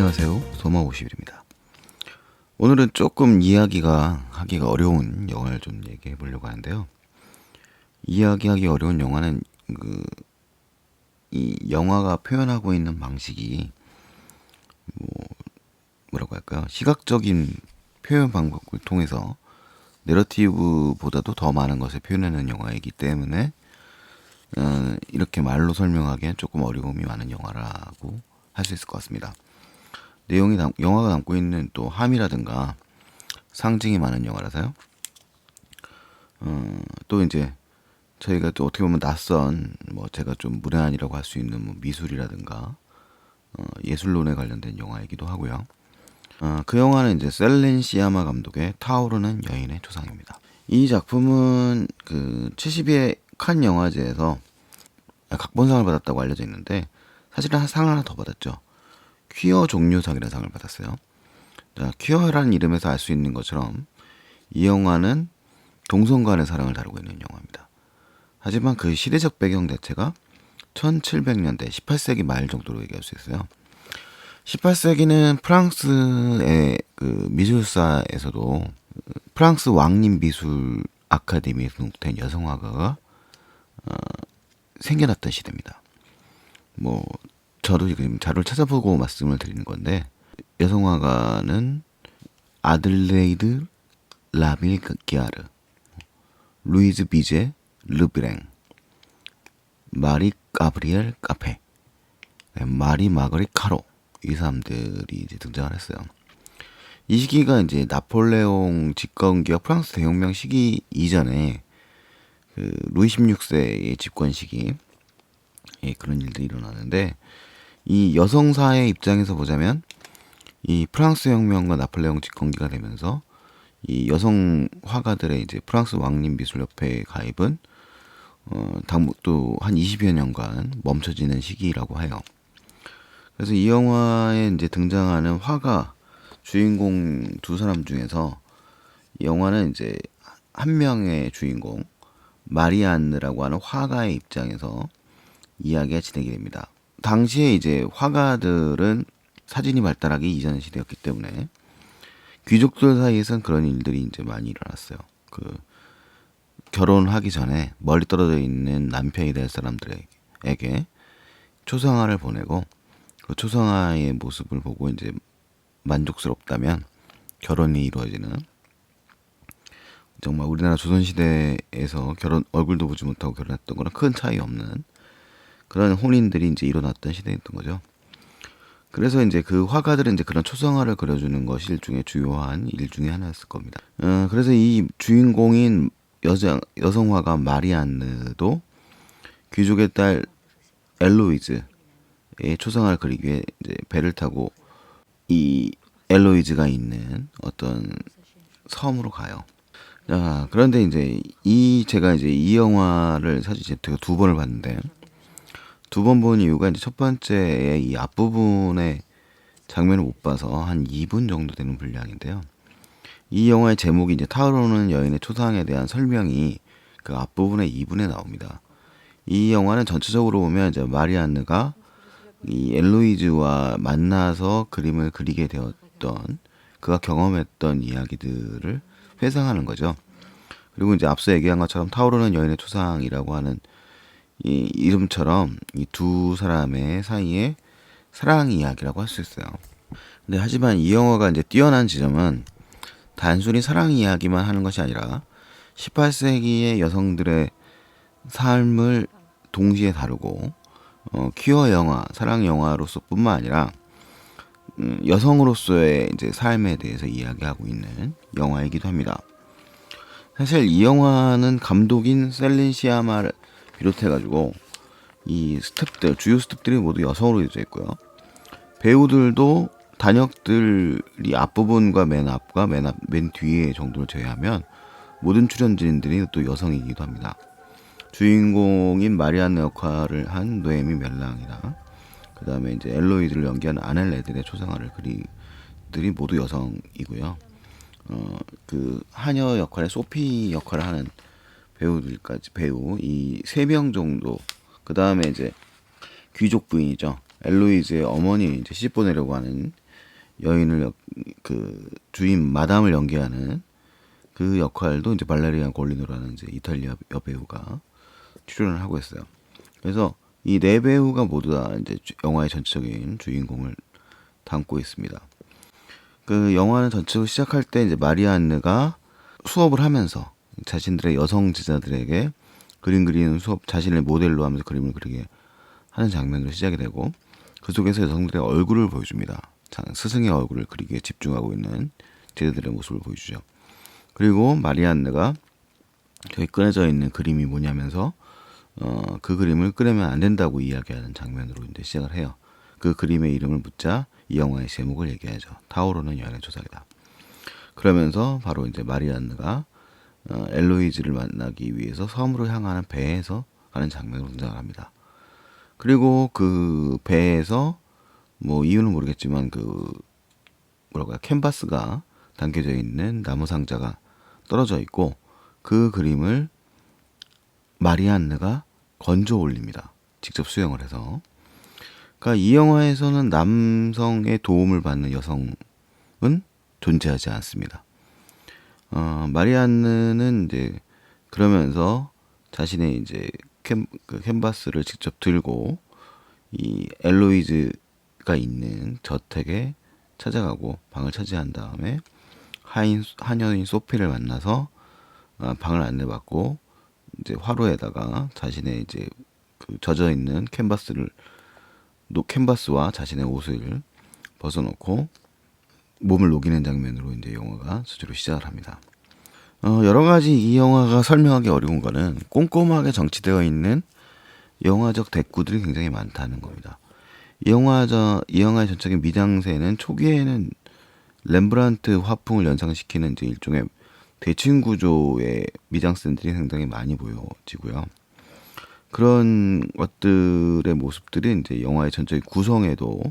안녕하세요. 소마50일입니다. 오늘은 조금 이야기가 하기가 어려운 영화를 좀 얘기해 보려고 하는데요. 이야기하기 어려운 영화는 이 영화가 표현하고 있는 방식이 뭐라고 할까요? 시각적인 표현 방법을 통해서 내러티브보다도 더 많은 것을 표현하는 영화이기 때문에 이렇게 말로 설명하기엔 조금 어려움이 많은 영화라고 할 수 있을 것 같습니다. 영화가 담고 있는 또 함이라든가 상징이 많은 영화라서요. 또 이제 저희가 또 어떻게 보면 낯선 제가 좀 문외한이라고 할 수 있는 미술이라든가 예술론에 관련된 영화이기도 하고요. 그 영화는 이제 셀린 시아마 감독의 타오르는 여인의 초상입니다. 이 작품은 그 72회 칸 영화제에서 각본상을 받았다고 알려져 있는데 사실은 상 하나 더 받았죠. 퀴어 종려상이라는 상을 받았어요. 자, 퀴어라는 이름에서 알 수 있는 것처럼 이 영화는 동성 간의 사랑을 다루고 있는 영화입니다. 하지만 그 시대적 배경 자체가 1700년대 18세기 말 정도로 얘기할 수 있어요. 18세기는 프랑스의 그 미술사에서도 프랑스 왕립 미술 아카데미에서 등록된 여성 화가가 생겨났던 시대입니다. 저도 지금 자료를 찾아보고 말씀을 드리는 건데 여성 화가는 아들레이드 라빌기아르, 루이즈 비제 르브랭, 마리 가브리엘 카페, 마리 마거리 카로, 이 사람들이 이제 등장을 했어요. 이 시기가 이제 나폴레옹 집권기와 프랑스 대혁명 시기 이전에 그 루이 16세의 집권 시기 그런 일들이 일어나는데, 이 여성사의 입장에서 보자면 이 프랑스 혁명과 나폴레옹 집권기가 되면서 이 여성 화가들의 이제 프랑스 왕립미술협회에 가입은 또 한 20여 년간 멈춰지는 시기라고 해요. 그래서 이 영화에 이제 등장하는 화가 주인공 두 사람 중에서 이 영화는 이제 한 명의 주인공 마리안느라고 하는 화가의 입장에서 이야기가 진행이 됩니다. 당시에 이제 화가들은 사진이 발달하기 이전 시대였기 때문에 귀족들 사이에선 그런 일들이 이제 많이 일어났어요. 그 결혼하기 전에 멀리 떨어져 있는 남편이 될 사람들에게 초상화를 보내고 그 초상화의 모습을 보고 이제 만족스럽다면 결혼이 이루어지는, 정말 우리나라 조선시대에서 얼굴도 보지 못하고 결혼했던 거랑 큰 차이 없는 그런 혼인들이 이제 일어났던 시대였던 거죠. 그래서 이제 그 화가들은 이제 그런 초상화를 그려주는 것이 일종의 주요한 일 중에 하나였을 겁니다. 그래서 이 주인공인 여성 화가 마리안느도 귀족의 딸 엘로이즈의 초상화를 그리기 위해 이제 배를 타고 이 엘로이즈가 있는 어떤 섬으로 가요. 자, 그런데 이제 제가 이제 이 영화를 사실 제가 두 번을 봤는데, 두 번 본 이유가 이제 첫 번째에 이 앞부분의 장면을 못 봐서 한 2분 정도 되는 분량인데요. 이 영화의 제목이 이제 타오르는 여인의 초상에 대한 설명이 그 앞부분의 2분에 나옵니다. 이 영화는 전체적으로 보면 이제 마리안느가 이 엘로이즈와 만나서 그림을 그리게 되었던, 그가 경험했던 이야기들을 회상하는 거죠. 그리고 이제 앞서 얘기한 것처럼 타오르는 여인의 초상이라고 하는 이 이름처럼 이 두 사람의 사이의 사랑 이야기라고 할 수 있어요. 근데 하지만 이 영화가 이제 뛰어난 지점은 단순히 사랑 이야기만 하는 것이 아니라 18세기의 여성들의 삶을 동시에 다루고 퀴어 영화, 사랑 영화로서뿐만 아니라 여성으로서의 이제 삶에 대해서 이야기하고 있는 영화이기도 합니다. 사실 이 영화는 감독인 셀린 시아마를 비롯해가지고 이 주요 스태프들이 모두 여성으로 되어 있고요. 배우들도 단역들이 앞부분과 맨 앞과 맨 뒤에 정도를 제외하면 모든 출연진들이 또 여성이기도 합니다. 주인공인 마리안느 역할을 한 노에미 멜랑이나 그 다음에 이제 엘로이드를 연기한 아넬 레들의 초상화를 그리들이 모두 여성이고요. 그 하녀 역할의 소피 역할을 하는 배우 이 3명 정도, 그 다음에 이제 귀족 부인이죠. 엘로이즈의 어머니 이제 시집 보내려고 하는 여인을 그 주인 마담을 연기하는 그 역할도 이제 발레리아 골리노라는 이제 이탈리아 여배우가 출연을 하고 있어요. 그래서 이 네 배우가 모두 다 이제 영화의 전체적인 주인공을 담고 있습니다. 그 영화는 전체적으로 시작할 때 이제 마리안느가 수업을 하면서 자신들의 여성 제자들에게 그림 그리는 수업, 자신을 모델로 하면서 그림을 그리게 하는 장면으로 시작이 되고, 그 속에서 여성들의 얼굴을 보여줍니다. 스승의 얼굴을 그리기에 집중하고 있는 제자들의 모습을 보여주죠. 그리고 마리안느가 저기 꺼내져 있는 그림이 뭐냐면서 그 그림을 꺼내면 안 된다고 이야기하는 장면으로 이제 시작을 해요. 그 그림의 이름을 묻자 이 영화의 제목을 얘기하죠. 타오르는 여인의 조상이다. 그러면서 바로 이제 마리안느가 엘로이즈를 만나기 위해서 섬으로 향하는 배에서 가는 장면으로 등장을 합니다. 그리고 그 배에서 뭐 이유는 모르겠지만 그 뭐랄까요, 캔버스가 담겨져 있는 나무 상자가 떨어져 있고, 그 그림을 마리안느가 건져 올립니다. 직접 수영을 해서. 그러니까 이 영화에서는 남성의 도움을 받는 여성은 존재하지 않습니다. 마리안느는 이제 그러면서 자신의 이제 그 캔버스를 직접 들고 이 엘로이즈가 있는 저택에 찾아가고 방을 차지한 다음에 하녀인 소피를 만나서 방을 안내받고 이제 화로에다가 자신의 이제 그 젖어 있는 캔버스와 자신의 옷을 벗어놓고 몸을 녹이는 장면으로 이제 영화가 수주로 시작을 합니다. 여러 가지 이 영화가 설명하기 어려운 거는 꼼꼼하게 정치되어 있는 영화적 대꾸들이 굉장히 많다는 겁니다. 이 영화의 전적인 미장세는 초기에는 렘브란트 화풍을 연상시키는 이제 일종의 대칭 구조의 미장센들이 상당히 많이 보여지고요. 그런 것들의 모습들이 이제 영화의 전적인 구성에도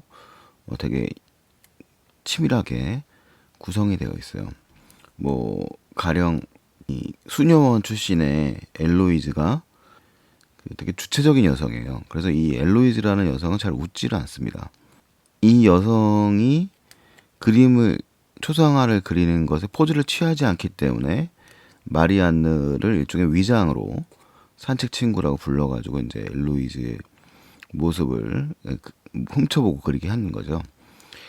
되게 치밀하게 구성이 되어 있어요. 뭐 가령 이 수녀원 출신의 엘로이즈가 되게 주체적인 여성이에요. 그래서 이 엘로이즈라는 여성은 잘 웃지를 않습니다. 이 여성이 초상화를 그리는 것에 포즈를 취하지 않기 때문에 마리안느를 일종의 위장으로 산책 친구라고 불러가지고 이제 엘로이즈의 모습을 훔쳐보고 그리게 하는 거죠.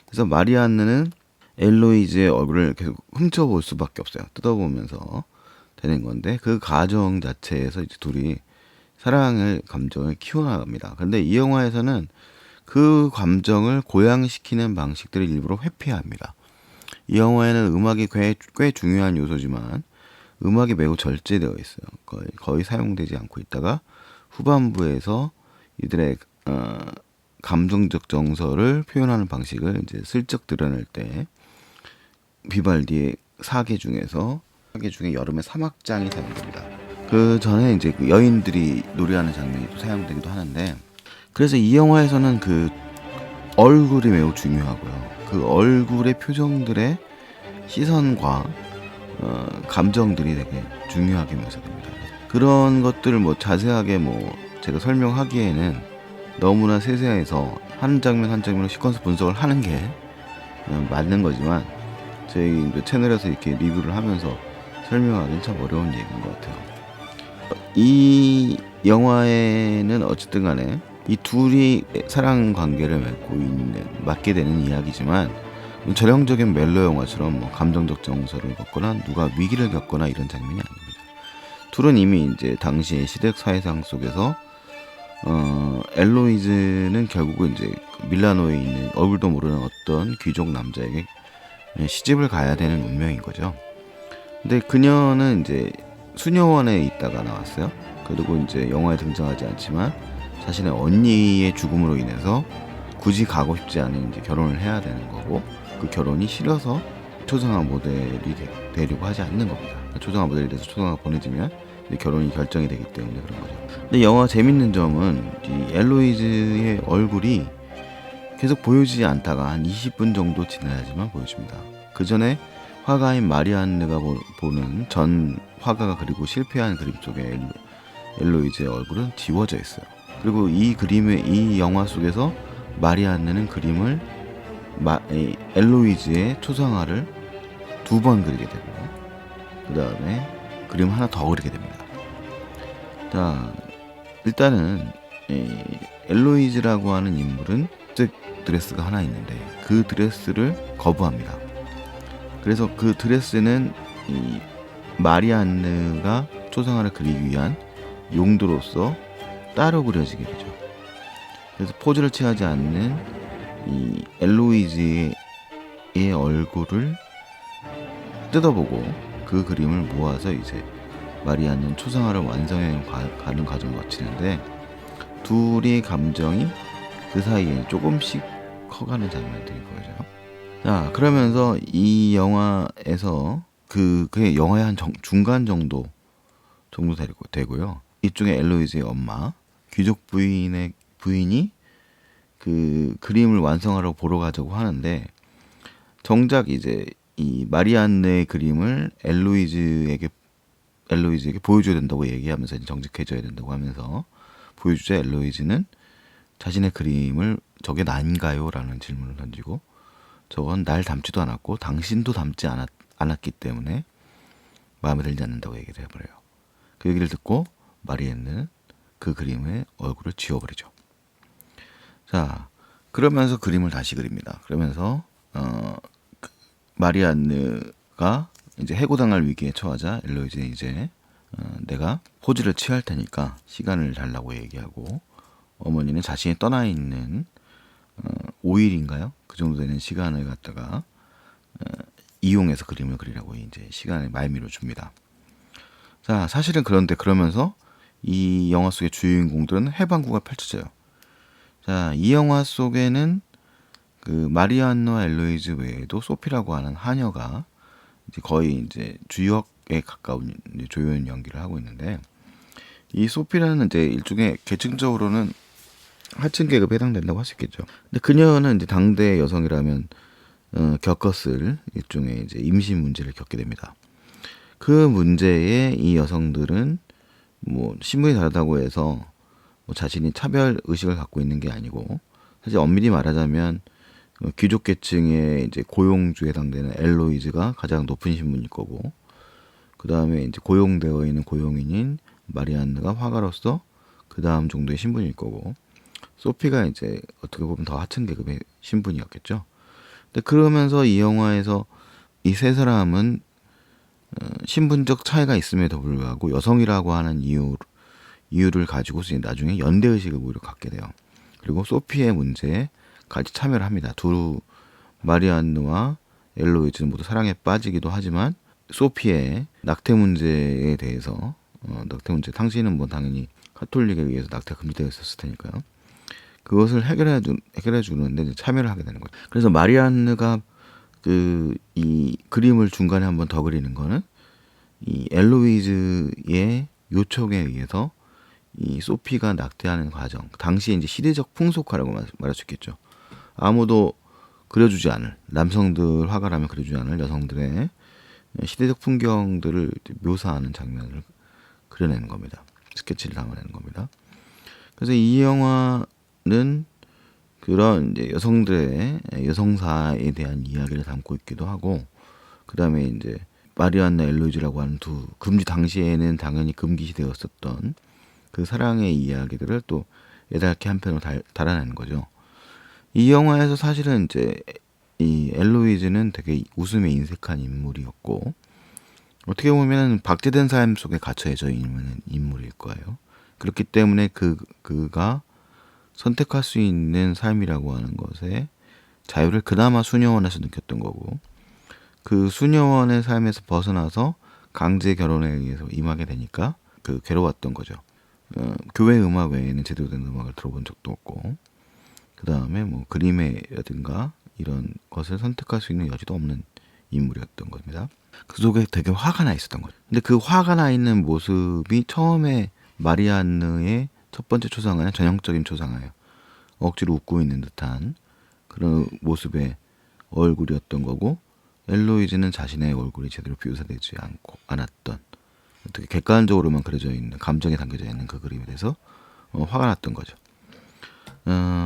그래서 마리안느는 엘로이즈의 얼굴을 계속 훔쳐볼 수밖에 없어요. 뜯어보면서 되는 건데, 그 과정 자체에서 이제 둘이 감정을 키워나갑니다. 근데 이 영화에서는 그 감정을 고양시키는 방식들을 일부러 회피합니다. 이 영화에는 음악이 꽤 중요한 요소지만 음악이 매우 절제되어 있어요. 거의 사용되지 않고 있다가 후반부에서 이들의 감정적 정서를 표현하는 방식을 이제 슬쩍 드러낼 때 비발디의 사계 중에 여름의 사막장이 사용됩니다. 그 전에 이제 그 여인들이 노래하는 장면이 또 사용되기도 하는데, 그래서 이 영화에서는 그 얼굴이 매우 중요하고요. 그 얼굴의 표정들의 시선과 감정들이 되게 중요하게 묘사됩니다. 그런 것들을 뭐 자세하게 제가 설명하기에는 너무나 세세해서 한 장면 한 장면으로 시퀀스 분석을 하는 게 맞는 거지만, 저희 채널에서 이렇게 리뷰를 하면서 설명하기는 참 어려운 얘기인 것 같아요. 이 영화에는 어쨌든 간에 이 둘이 사랑 관계를 맡게 되는 이야기지만, 전형적인 멜로 영화처럼 감정적 정서를 겪거나 누가 위기를 겪거나 이런 장면이 아닙니다. 둘은 이미 이제 당시의 시댁 사회상 속에서 엘로이즈는 결국은 이제 밀라노에 있는 얼굴도 모르는 어떤 귀족 남자에게 시집을 가야 되는 운명인 거죠. 근데 그녀는 이제 수녀원에 있다가 나왔어요. 그리고 이제 영화에 등장하지 않지만 자신의 언니의 죽음으로 인해서 굳이 가고 싶지 않은 이제 결혼을 해야 되는 거고, 그 결혼이 싫어서 초상화 모델이 되려고 하지 않는 겁니다. 초상화 모델이 돼서 초상화 보내주면 결혼이 결정이 되기 때문에 그런 거죠. 근데 영화 재밌는 점은 이 엘로이즈의 얼굴이 계속 보여지지 않다가 한 20분 정도 지나야지만 보여집니다. 그 전에 화가인 마리안느가 보는 전 화가가 그리고 실패한 그림 속에 엘로이즈의 얼굴은 지워져 있어요. 그리고 이 영화 속에서 마리안느는 그림을 이 엘로이즈의 초상화를 2번 그리게 되고, 그 다음에 그림 하나 더 그리게 됩니다. 자, 일단은 엘로이즈라고 하는 인물은 드레스가 하나 있는데 그 드레스를 거부합니다. 그래서 그 드레스는 이 마리안느가 초상화를 그리기 위한 용도로서 따로 그려지게 되죠. 그래서 포즈를 취하지 않는 이 엘로이즈의 얼굴을 뜯어보고 그 그림을 모아서 이제 마리안는 초상화를 완성해 가는 과정을 거치는데, 둘의 감정이 그 사이에 조금씩 커가는 장면들이 보여져요. 자, 그러면서 이 영화에서 그게 영화의 한 중간 정도 되고요. 이쪽에 엘로이즈의 엄마, 귀족 부인이 그 그림을 완성하러 보러 가자고 하는데, 정작 이제 이 마리안느의 그림을 엘로이즈에게 보여줘야 된다고 얘기하면서, 정직해져야 된다고 하면서 보여주자 엘로이즈는 자신의 그림을 저게 난가요? 라는 질문을 던지고, 저건 날 닮지도 않았고 당신도 닮지 않았기 때문에 마음에 들지 않는다고 얘기를 해버려요. 그 얘기를 듣고 마리안느는 그 그림의 얼굴을 지워버리죠. 자, 그러면서 그림을 다시 그립니다. 그러면서 마리안느가 이제 해고당할 위기에 처하자 엘로이즈는 이제 내가 포즈를 취할 테니까 시간을 달라고 얘기하고, 어머니는 자신이 떠나 있는 5일인가요? 그 정도 되는 시간을 갖다가 이용해서 그림을 그리라고 이제 시간을 말미로 줍니다. 자, 사실은 그런데 그러면서 이 영화 속의 주인공들은 해방구가 펼쳐져요. 자, 이 영화 속에는 그 마리안느와 엘로이즈 외에도 소피라고 하는 하녀가 이제 거의 이제 주역에 가까운 이제 조연 연기를 하고 있는데, 이 소피라는 이제 일종의 계층적으로는 하층 계급에 해당된다고 할 수 있겠죠. 근데 그녀는 이제 당대 여성이라면 겪었을 일종의 이제 임신 문제를 겪게 됩니다. 그 문제에 이 여성들은 뭐 신분이 다르다고 해서 뭐 자신이 차별 의식을 갖고 있는 게 아니고, 사실 엄밀히 말하자면 귀족 계층의 이제 고용주에 해당되는 엘로이즈가 가장 높은 신분일 거고, 그 다음에 이제 고용되어 있는 고용인인 마리안느가 화가로서 그 다음 정도의 신분일 거고, 소피가 이제 어떻게 보면 더 하층 계급의 신분이었겠죠. 근데 그러면서 이 영화에서 이 세 사람은 신분적 차이가 있음에도 불구하고 여성이라고 하는 이유를 가지고서 나중에 연대의식을 오히려 갖게 돼요. 그리고 소피의 문제에 같이 참여를 합니다. 마리안느와 엘로이즈는 모두 사랑에 빠지기도 하지만, 소피의 낙태 문제에 대해서 당신은 뭐 당연히 카톨릭에 의해서 낙태가 금지되어 있었을 테니까요. 그것을 해결해 주는데 참여를 하게 되는 거죠. 그래서 마리안느가 이 그림을 중간에 한번 더 그리는 거는 이 엘로이즈의 요청에 의해서 이 소피가 낙태하는 과정, 당시에 이제 시대적 풍속화라고 말할 수 있겠죠. 아무도 그려주지 않을, 남성들 화가라면 그려주지 않을 여성들의 시대적 풍경들을 묘사하는 장면을 그려내는 겁니다. 스케치를 담아내는 겁니다. 그래서 이 영화는 그런 이제 여성들의 여성사에 대한 이야기를 담고 있기도 하고, 그 다음에 이제 마리안느 엘로이즈라고 하는 당시에는 당연히 금기시되었었던 그 사랑의 이야기들을 또 애달게 한편으로 달아내는 거죠. 이 영화에서 사실은 이제 이 엘로이즈는 되게 웃음에 인색한 인물이었고, 어떻게 보면 박제된 삶 속에 갇혀져 있는 인물일 거예요. 그렇기 때문에 그가 선택할 수 있는 삶이라고 하는 것에 자유를 그나마 수녀원에서 느꼈던 거고, 그 수녀원의 삶에서 벗어나서 강제 결혼에 의해서 임하게 되니까 괴로웠던 거죠. 교회 음악 외에는 제대로 된 음악을 들어본 적도 없고, 그 다음에 뭐 그림이라든가 이런 것을 선택할 수 있는 여지도 없는 인물이었던 겁니다. 그 속에 되게 화가 나 있었던 거죠. 근데 그 화가 나 있는 모습이 처음에 마리안느의 첫 번째 초상화는 전형적인 초상화예요. 억지로 웃고 있는 듯한 그런 모습의 얼굴이었던 거고, 엘로이즈는 자신의 얼굴이 제대로 묘사되지 않았던, 어떻게 객관적으로만 그려져 있는, 감정이 담겨져 있는 그 그림에 대해서 화가 났던 거죠.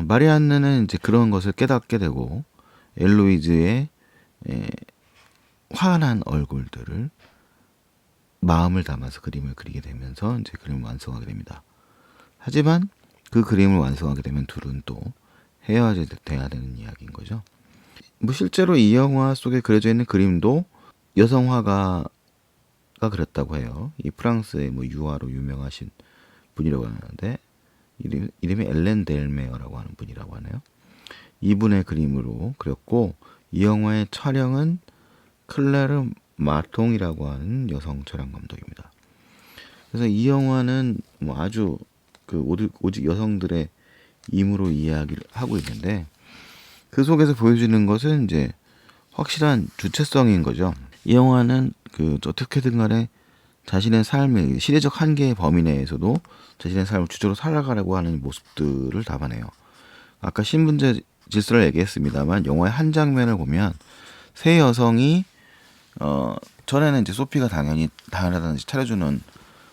마리안느는 이제 그런 것을 깨닫게 되고, 엘로이즈의 화난 얼굴들을 마음을 담아서 그림을 그리게 되면서 이제 그림을 완성하게 됩니다. 하지만 그 그림을 완성하게 되면 둘은 또 헤어져야 되는 이야기인 거죠. 뭐 실제로 이 영화 속에 그려져 있는 그림도 여성 화가가 그렸다고 해요. 이 프랑스의 뭐 유화로 유명하신 분이라고 하는데 이름이 엘렌 델메어라고 하는 분이라고 하네요. 이분의 그림으로 그렸고 이 영화의 촬영은 클레르 마통이라고 하는 여성 촬영 감독입니다. 그래서 이 영화는 뭐 아주 오직 여성들의 임으로 이야기를 하고 있는데 그 속에서 보여주는 것은 이제 확실한 주체성인 거죠. 이 영화는 어떻게든 간에 자신의 삶의 시대적 한계의 범위 내에서도 자신의 삶을 주제로 살아가려고 하는 모습들을 담아내요. 아까 신분제 질서를 얘기했습니다만 영화의 한 장면을 보면 세 여성이 전에는 이제 소피가 당연하다든지 차려주는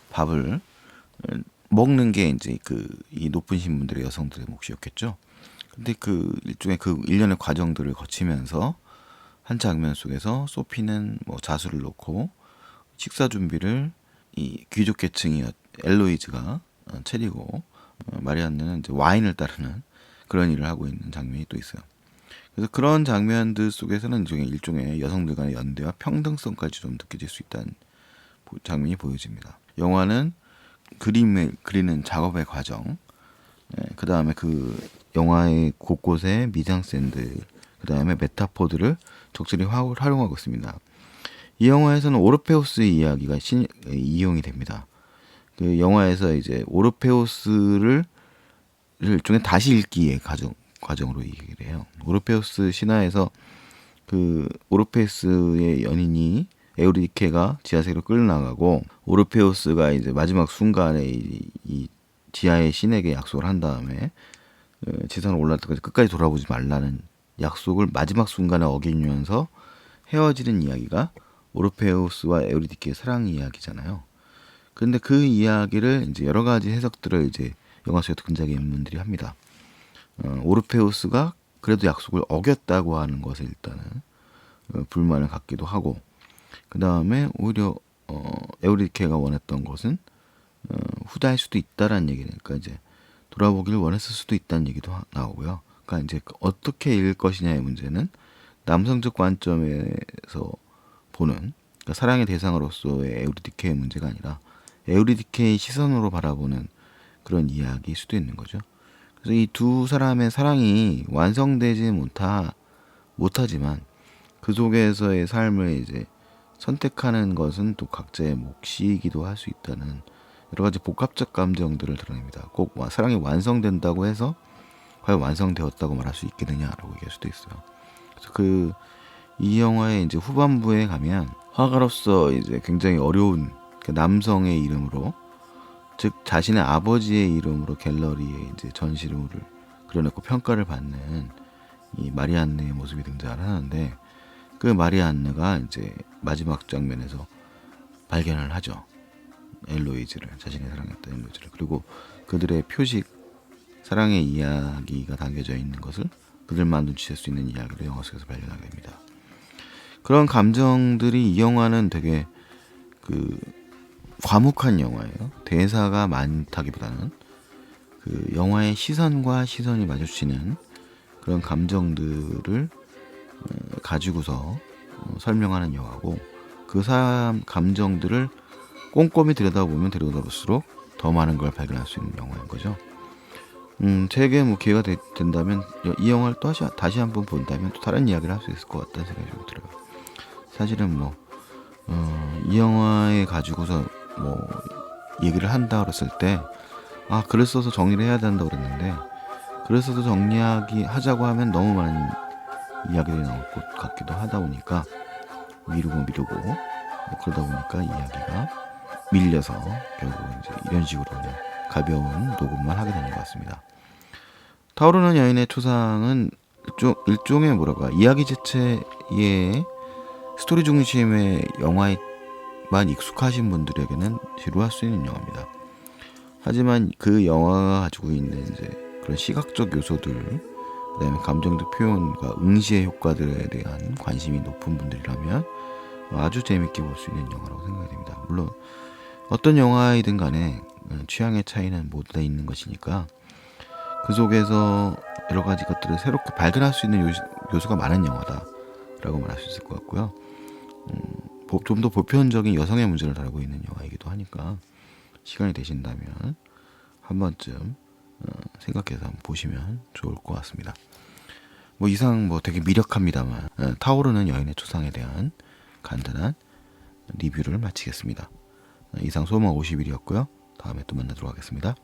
밥을 먹는 게 이제 이 높은 신분들의 여성들의 몫이었겠죠. 근데 일종의 일련의 과정들을 거치면서 한 장면 속에서 소피는 뭐 자수를 놓고 식사 준비를 이 귀족 계층이 엘로이즈가 차리고 마리안느는 이제 와인을 따르는 그런 일을 하고 있는 장면이 또 있어요. 그래서 그런 장면들 속에서는 일종의 여성들 간의 연대와 평등성까지 좀 느껴질 수 있다는 장면이 보여집니다. 영화는 그림을 그리는 작업의 과정, 그 다음에 영화의 곳곳에 미장센들, 그 다음에 메타포들을 적절히 활용하고 있습니다. 이 영화에서는 오르페우스의 이야기가 이용이 됩니다. 그 영화에서 이제 오르페우스를 일종의 다시 읽기의 과정으로 얘기를 해요. 오르페우스 신화에서 오르페우스의 연인이 에우리디케가 지하세계로 끌려나가고 오르페우스가 이제 마지막 순간에 이 지하의 신에게 약속을 한 다음에 지상으로 올라갈 때까지 끝까지 돌아보지 말라는 약속을 마지막 순간에 어기면서 헤어지는 이야기가 오르페우스와 에우리디케의 사랑 이야기잖아요. 그런데 그 이야기를 이제 여러 가지 해석들을 이제 영화 속에서 근자기 인물들이 합니다. 오르페우스가 그래도 약속을 어겼다고 하는 것에 일단은 불만을 갖기도 하고, 그 다음에 오히려 에우리디케가 원했던 것은 후자일 수도 있다라는 얘기니까 이제 돌아보기를 원했을 수도 있다는 얘기도 나오고요. 그러니까 이제 어떻게 읽을 것이냐의 문제는 남성적 관점에서 보는, 그러니까 사랑의 대상으로서의 에우리디케의 문제가 아니라 에우리디케의 시선으로 바라보는 그런 이야기일 수도 있는 거죠. 그래서 이 두 사람의 사랑이 완성되지 못하지만 그 속에서의 삶을 이제 선택하는 것은 또 각자의 몫이기도 할 수 있다는 여러 가지 복합적 감정들을 드러냅니다. 꼭 사랑이 완성된다고 해서 과연 완성되었다고 말할 수 있겠느냐라고 얘기할 수도 있어요. 그래서 이 영화의 이제 후반부에 가면 화가로서 이제 굉장히 어려운 남성의 이름으로, 즉 자신의 아버지의 이름으로 갤러리에 이제 전시를 그려놓고 평가를 받는 이 마리안느의 모습이 등장을 하는데, 그 마리안느가 이제 마지막 장면에서 발견을 하죠. 엘로이즈를, 자신의 사랑했던 엘로이즈를. 그리고 그들의 표식, 사랑의 이야기가 담겨져 있는 것을 그들만 눈치챌 수 있는 이야기를 영화 속에서 발견하게 됩니다. 그런 감정들이 이 영화는 되게 과묵한 영화예요. 대사가 많다기보다는 영화의 시선과 시선이 마주치는 그런 감정들을 가지고서 설명하는 영화고, 그 사람 감정들을 꼼꼼히 들여다보면 들여다볼수록 더 많은 걸 발견할 수 있는 영화인 거죠. 제게 뭐 기회가 된다면 이 영화를 또 다시 한번 본다면 또 다른 이야기를 할 수 있을 것 같다는 생각이 좀 들어요. 사실은 이 영화에 가지고서 얘기를 한다 그랬을 때 글을 써서 정리를 해야 된다고 그랬는데, 글을 써서 하자고 하면 너무 많은 이야기들이 나올 것 같기도 하다 보니까 미루고 그러다 보니까 이야기가 밀려서 결국 이제 이런 식으로 그냥 가벼운 녹음만 하게 되는 것 같습니다. 타오르는 여인의 초상은 일종의 이야기 자체의 스토리 중심의 영화에만 익숙하신 분들에게는 지루할 수 있는 영화입니다. 하지만 그 영화가 가지고 있는 이제 그런 시각적 요소들, 그다음에 감정적 표현과 응시의 효과들에 대한 관심이 높은 분들이라면 아주 재밌게 볼 수 있는 영화라고 생각이 됩니다. 물론 어떤 영화이든 간에 취향의 차이는 모두 다 있는 것이니까 그 속에서 여러 가지 것들을 새롭게 발견할 수 있는 요소가 많은 영화다라고 말할 수 있을 것 같고요. 좀 더 보편적인 여성의 문제를 다루고 있는 영화이기도 하니까 시간이 되신다면 한 번쯤 생각해서 한번 보시면 좋을 것 같습니다. 뭐 이상 뭐 되게 미력합니다만 타오르는 여인의 초상에 대한 간단한 리뷰를 마치겠습니다. 이상 소마 50일이었고요. 다음에 또 만나도록 하겠습니다.